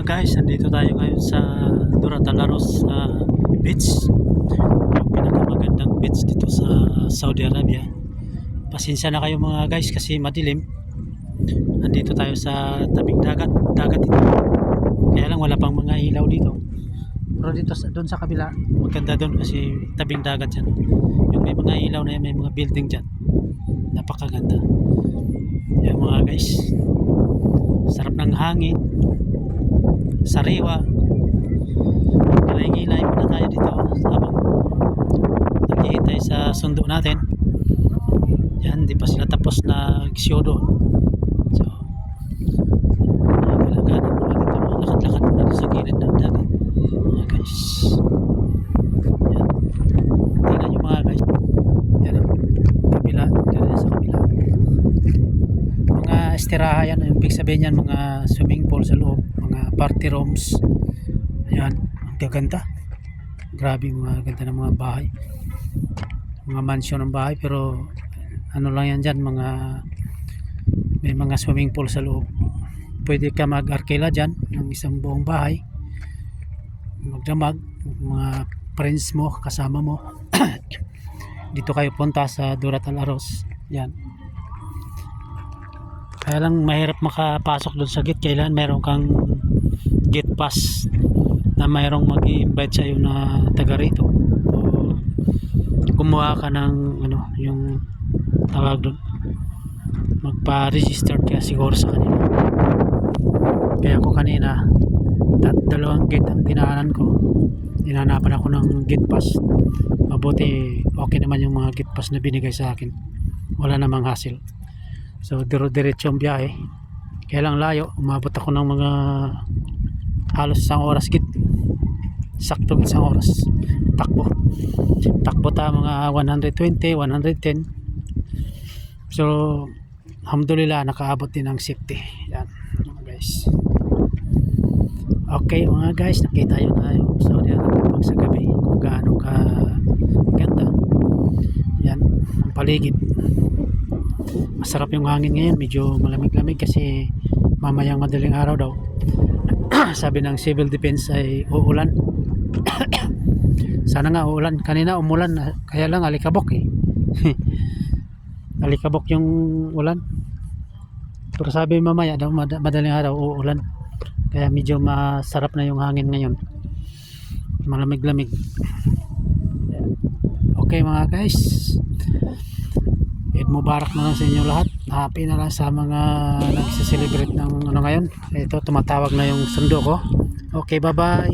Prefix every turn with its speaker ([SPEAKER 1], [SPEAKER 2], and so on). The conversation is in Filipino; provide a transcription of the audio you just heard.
[SPEAKER 1] guys, nandito tayo ngayon sa Duratalaros beach. Yung pinakamagandang beach dito sa Saudi Arabia. Pasensya na kayo mga guys kasi madilim. Nandito tayo sa tabing dagat ito. Kaya lang wala pang mga ilaw dito. Pero dito doon sa kabila, maganda doon kasi tabing dagat yan. Yung may mga ilaw na yan, may mga building dyan. Napakaganda. Yan mga guys. Sarap ng hangin. Sariwa. Gilay-gilay muna tayo dito habang naghihintay sa sundo natin. Yan, di pa sila tapos na gisyodo. So, galagana muna dito. Lakad-lakad muna dito sa gilid ng dagat. Mga guys. Yan. Tingnan nyo mga guys. Yan ang kabila. Dito sa kabila. Mga estiraha yan. Yung big sabihin yan, mga swimming pool sa loob. Mga party rooms. Ayan, ang gaganda. Grabe, mga ganda ng mga bahay. Mga mansion ng bahay, pero ano lang yan dyan, may mga swimming pool sa loob. Pwede ka mag-arkela dyan ng isang buong bahay. Magdamag, mga friends mo, kasama mo. Dito kayo punta sa Duratalaros. Yan. Kaya lang mahirap makapasok doon sa gate. Kailan meron kang gate pass na mayroong mag-i-invite sa iyo na taga rito, o kumuha ka ng ano, yung tawag doon, magpa-register ka siguro sa kanila. Kaya ako kanina dalawang gate ang dinaanan ko, hinanapan ako ng gate pass. Mabuti okay naman yung mga gate pass na binigay sa akin, wala namang hassle. So diretso ang biyahe. Kaya lang layo, umabot ako ng mga halos isang oras git. Sakto isang oras. Takbo ta mga 120, 110. So alhamdulillah nakaabot din ng safety. Yan mga guys. Okay mga guys, nakita yun na yung Saudi Arabia pag sa gabi kung gaano ka ganda. Yan ang paligid. Masarap yung hangin ngayon, medyo malamig-lamig kasi mamayang madaling araw daw sabi ng civil defense ay uulan. Sana nga uulan. Kanina umulan, kaya lang alikabok eh. Alikabok yung ulan, pero sabi mamaya daw madaling araw uulan, kaya medyo masarap na yung hangin ngayon, malamig-lamig. Okay mga guys, Eid Mubarak na lang sa inyo lahat. Happy na lang sa mga nagsiselebrate ng ano ngayon. Ito, tumatawag na yung sundo ko. Okay, bye bye.